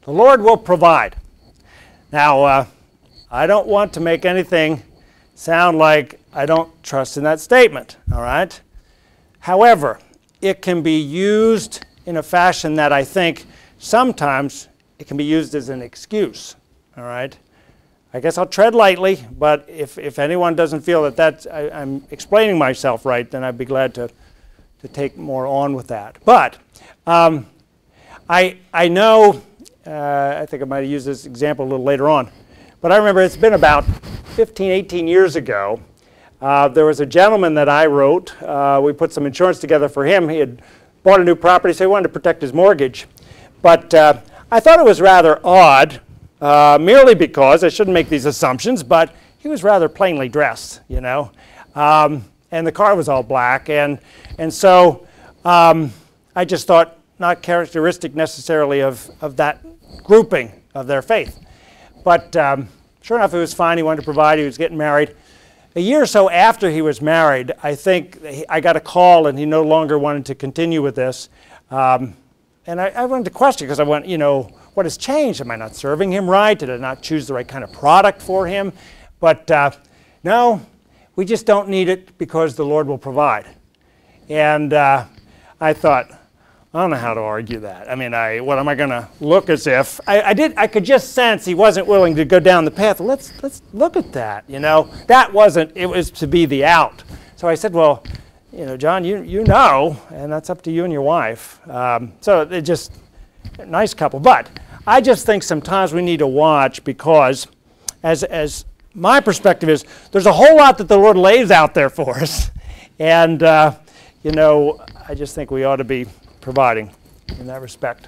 The Lord will provide. Now, I don't want to make anything sound like I don't trust in that statement, all right? However, it can be used in a fashion that I think sometimes it can be used as an excuse, all right? I guess I'll tread lightly, but if anyone doesn't feel that I'm explaining myself right, then I'd be glad to take more on with that. But I know, I think I might have used this example a little later on, but I remember it's been about 15, 18 years ago. There was a gentleman that I wrote. We put some insurance together for him. He had bought a new property, so he wanted to protect his mortgage. But I thought it was rather odd, merely because, I shouldn't make these assumptions, but he was rather plainly dressed, you know. And the car was all black. And so I just thought not characteristic necessarily of that grouping of their faith. But sure enough, it was fine. He wanted to provide. He was getting married. A year or so after he was married, I think I got a call and he no longer wanted to continue with this. And I wanted to question because I went, you know, what has changed? Am I not serving him right? Did I not choose the right kind of product for him? But no, we just don't need it because the Lord will provide. And I thought, I don't know how to argue that. I mean, what am I going to look as if? I could just sense he wasn't willing to go down the path. Let's look at that, you know. That wasn't, it was to be the out. So I said, well, you know, John, you know, and that's up to you and your wife. So it just, nice couple. But I just think sometimes we need to watch because as my perspective is, there's a whole lot that the Lord lays out there for us. And, you know, I just think we ought to be providing in that respect.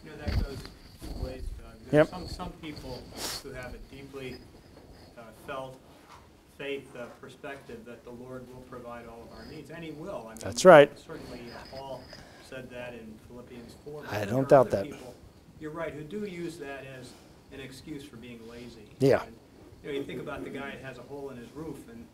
You know, that goes two ways, Doug. Yep. Some people who have a deeply felt faith perspective that the Lord will provide all of our needs, and He will. I mean, that's right. Certainly Paul said that in Philippians 4. I don't doubt that. People, you're right, who do use that as an excuse for being lazy. Yeah. And, you know, you think about the guy that has a hole in his roof and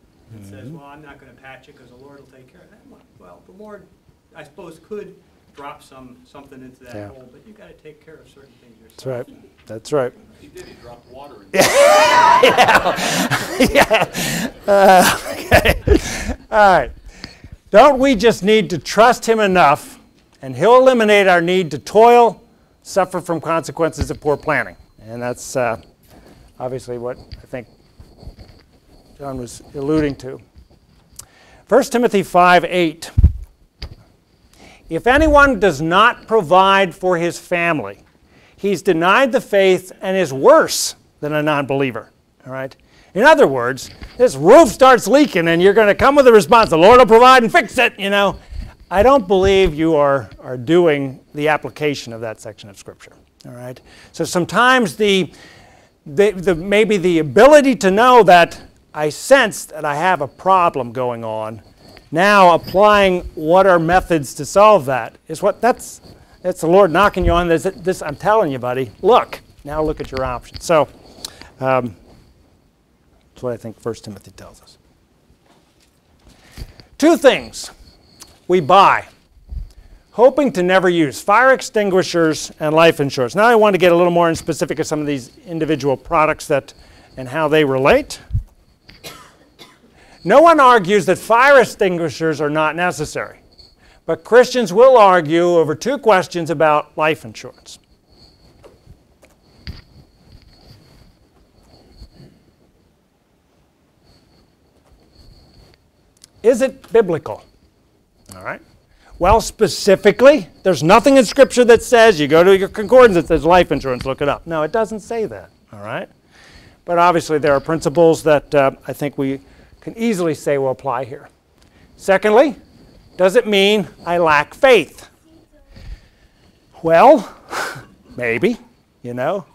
says, well, I'm not going to patch it because the Lord will take care of that. Well, the Lord, I suppose, could drop something into that hole, but you've got to take care of certain things yourself. That's right. That's right. He did. He dropped water in Okay. All right. Don't we just need to trust Him enough, and He'll eliminate our need to toil, suffer from consequences of poor planning? And that's obviously what I think John was alluding to. 1 Timothy 5:8. If anyone does not provide for his family, he's denied the faith and is worse than a non-believer. All right? In other words, this roof starts leaking and you're going to come with a response, the Lord will provide and fix it, you know. I don't believe you are doing the application of that section of Scripture. All right? So sometimes maybe the ability to know that I sense that I have a problem going on. Now applying what are methods to solve that is that's the Lord knocking you on this. I'm telling you, buddy. Look now. Look at your options. So that's what I think 1 Timothy tells us. Two things we buy, hoping to never use: fire extinguishers and life insurance. Now I want to get a little more in specific of some of these individual products and how they relate. No one argues that fire extinguishers are not necessary, but Christians will argue over two questions about life insurance. Is it biblical? All right. Well, specifically, there's nothing in Scripture that says, you go to your concordance that says life insurance, look it up. No, it doesn't say that. All right. But obviously there are principles that I think we can easily say will apply here. Secondly, does it mean I lack faith? Well, maybe, you know.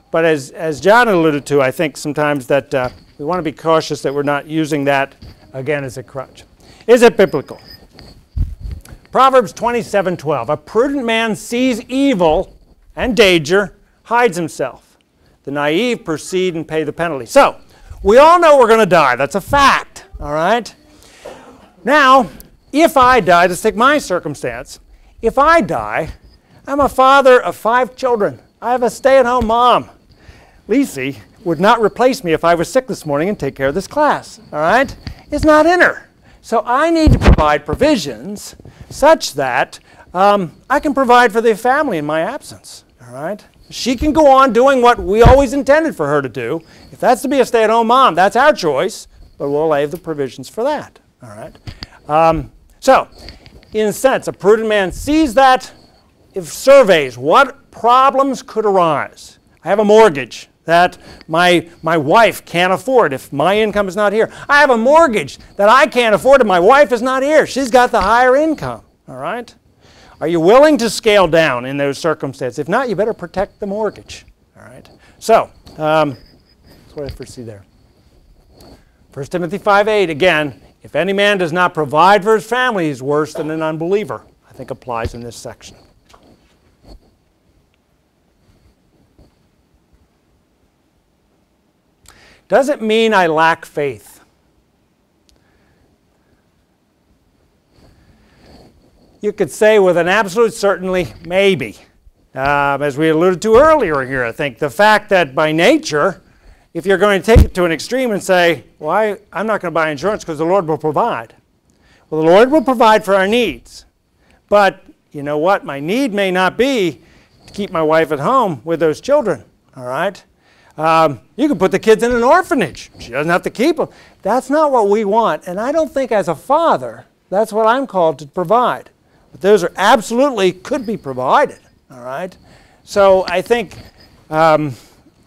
But as John alluded to, I think sometimes that we want to be cautious that we're not using that, again, as a crutch. Is it biblical? Proverbs 27:12. A prudent man sees evil and danger, hides himself. The naive proceed and pay the penalty. So, we all know we're going to die. That's a fact, all right? Now, if I die, let's take my circumstance. if I die, I'm a father of 5 children. I have a stay-at-home mom. Lisi would not replace me if I was sick this morning and take care of this class, all right? It's not in her. So I need to provide provisions such that I can provide for the family in my absence, all right? She can go on doing what we always intended for her to do. If that's to be a stay-at-home mom, that's our choice, but we'll lay the provisions for that, all right? So, in a sense, a prudent man sees that, if surveys what problems could arise. I have a mortgage that my wife can't afford if my income is not here. I have a mortgage that I can't afford if my wife is not here. She's got the higher income, all right? Are you willing to scale down in those circumstances? If not, you better protect the mortgage, all right? So, that's what I foresee there. 1 Timothy 5:8, again, if any man does not provide for his family, he's worse than an unbeliever. I think applies in this section. Does it mean I lack faith? You could say with an absolute certainty, maybe. As we alluded to earlier here, I think the fact that by nature, if you're going to take it to an extreme and say, well, I'm not going to buy insurance because the Lord will provide. Well, the Lord will provide for our needs. But you know what? My need may not be to keep my wife at home with those children, all right? You can put the kids in an orphanage. She doesn't have to keep them. That's not what we want. And I don't think as a father, that's what I'm called to provide. But those are absolutely could be provided, all right? So I think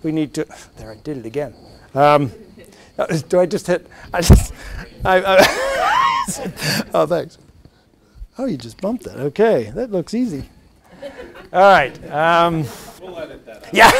we need to, there, I did it again. Do I just hit, oh, thanks. Oh, you just bumped that. Okay, that looks easy. All right. We'll edit that out. Yeah.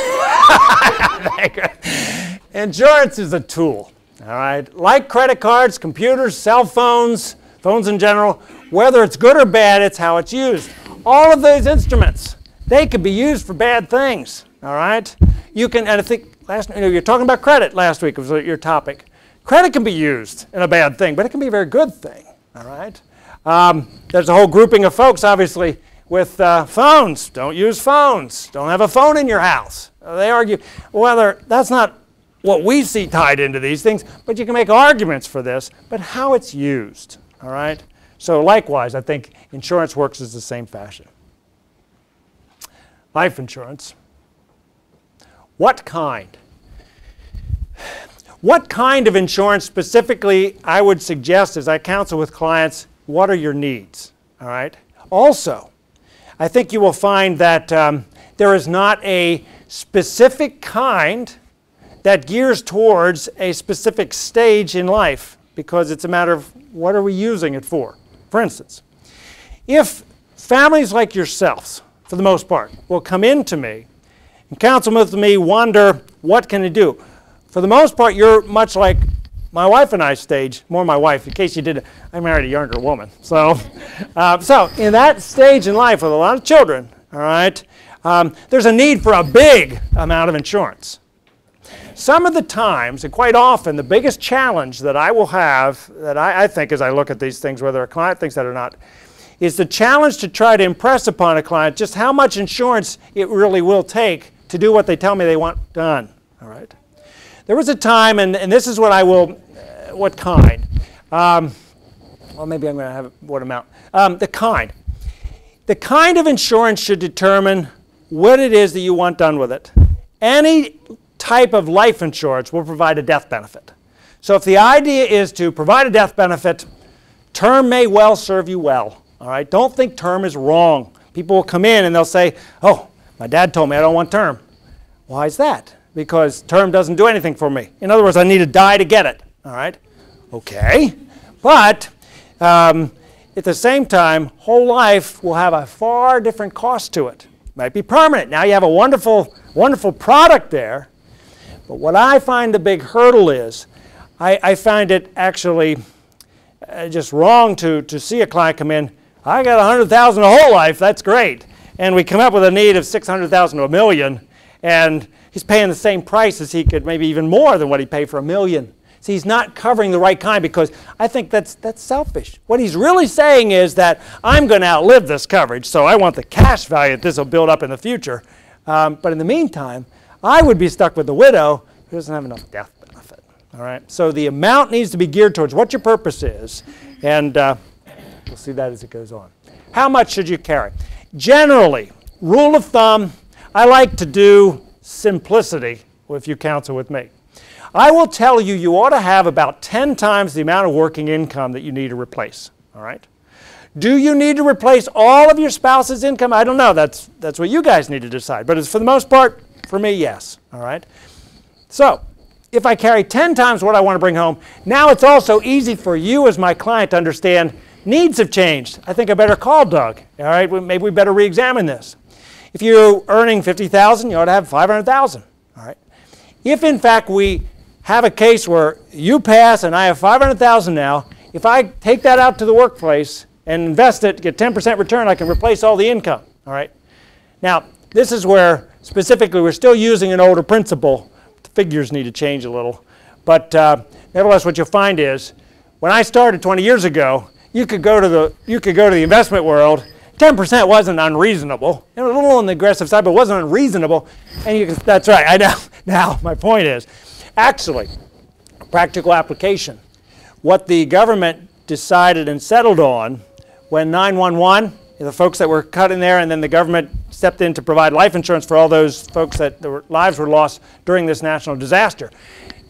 Insurance is a tool, all right? Like credit cards, computers, cell phones, phones in general, whether it's good or bad, it's how it's used. All of those instruments, they could be used for bad things, all right? You can, and I think you were talking about credit last week, was your topic. Credit can be used in a bad thing, but it can be a very good thing, all right? There's a whole grouping of folks, obviously, with phones. Don't use phones. Don't have a phone in your house. They argue whether that's not what we see tied into these things, but you can make arguments for this, but how it's used, all right? So likewise, I think insurance works as the same fashion. Life insurance. What kind? What kind of insurance specifically I would suggest as I counsel with clients, what are your needs, all right? Also, I think you will find that there is not a specific kind that gears towards a specific stage in life because it's a matter of what are we using it for. For instance, if families like yourselves, for the most part, will come into me and counsel with me, wonder what can I do. For the most part, you're much like my wife and I stage, more my wife, in case you did, I married a younger woman. So, so in that stage in life with a lot of children, all right, there's a need for a big amount of insurance. Some of the times, and quite often, the biggest challenge that I will have, that I think as I look at these things, whether a client thinks that or not, is the challenge to try to impress upon a client just how much insurance it really will take to do what they tell me they want done, all right? There was a time, and this is what I will, what kind? Well, maybe I'm going to have what amount. The kind. The kind of insurance should determine what it is that you want done with it. Any type of life insurance will provide a death benefit. So if the idea is to provide a death benefit, term may well serve you well. All right? Don't think term is wrong. People will come in and they'll say, oh, my dad told me I don't want term. Why is that? Because term doesn't do anything for me. In other words, I need to die to get it. All right? Okay. But at the same time, whole life will have a far different cost to it. Might be permanent. Now you have a wonderful, wonderful product there. But what I find the big hurdle is, I find it actually just wrong to see a client come in, I got $100,000 a whole life, that's great. And we come up with a need of $600,000 to $1 million, and he's paying the same price as he could, maybe even more than what he'd pay for $1 million. See, he's not covering the right kind because I think that's selfish. What he's really saying is that I'm going to outlive this coverage, so I want the cash value that this will build up in the future. But in the meantime, I would be stuck with the widow who doesn't have enough death benefit. All right? So the amount needs to be geared towards what your purpose is, and we'll see that as it goes on. How much should you carry? Generally, rule of thumb, I like to do simplicity if you counsel with me. I will tell you, you ought to have about 10 times the amount of working income that you need to replace. All right? Do you need to replace all of your spouse's income? I don't know. That's what you guys need to decide. But for the most part, for me, yes. All right? So, if I carry 10 times what I want to bring home, now it's also easy for you as my client to understand needs have changed. I think I better call Doug. All right? Maybe we better re-examine this. If you're earning $50,000, you ought to have $500,000. All right? If, in fact, we have a case where you pass and I have $500,000 now, if I take that out to the workplace and invest it, get 10% return, I can replace all the income. All right? Now, this is where specifically we're still using an older principle. The figures need to change a little. But nevertheless, what you'll find is when I started 20 years ago, you could go to the investment world. 10% wasn't unreasonable. It was a little on the aggressive side, but it wasn't unreasonable. And that's right. I know. Now, my point is, actually, practical application. What the government decided and settled on when 911, the folks that were cut in there, and then the government stepped in to provide life insurance for all those folks that their lives were lost during this national disaster.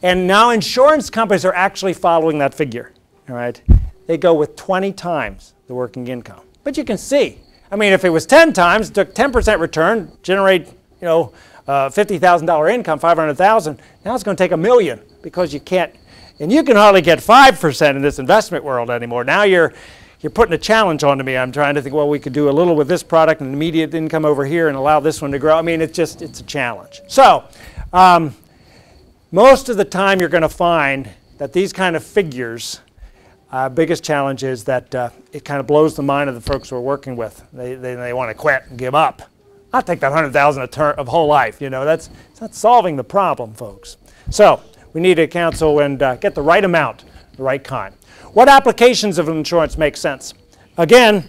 And now insurance companies are actually following that figure. All right? They go with 20 times the working income. But you can see, I mean, if it was 10 times, took 10% return, generate, $50,000 income, $500,000. Now it's going to take $1 million because you can't, and you can hardly get 5% in this investment world anymore. Now you're putting a challenge onto me. I'm trying to think, well, we could do a little with this product and immediate income over here and allow this one to grow. I mean, it's a challenge. So most of the time you're going to find that these kind of figures, biggest challenge is that it kind of blows the mind of the folks we're working with. They want to quit and give up. I'll take that $100,000 of whole life. That's not solving the problem, folks. So we need to counsel and get the right amount, the right kind. What applications of insurance make sense? Again,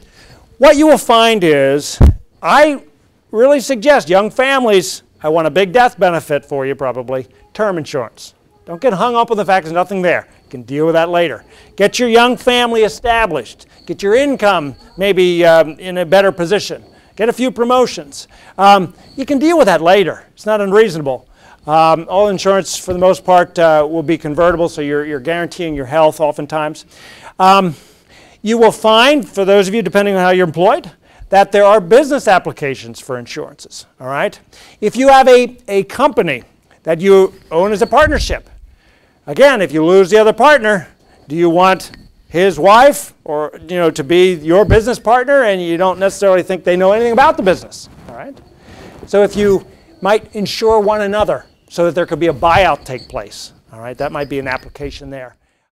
what you will find is, I really suggest young families, I want a big death benefit for you probably, term insurance. Don't get hung up on the fact there's nothing there. You can deal with that later. Get your young family established. Get your income maybe in a better position. Get a few promotions. You can deal with that later. It's not unreasonable. All insurance, for the most part, will be convertible, so you're guaranteeing your health oftentimes. You will find, for those of you, depending on how you're employed, that there are business applications for insurances. All right? If you have a company that you own as a partnership, again, if you lose the other partner, do you want his wife or to be your business partner and you don't necessarily think they know anything about the business? All right? So if you might insure one another so that there could be a buyout take place, all right, that might be an application there.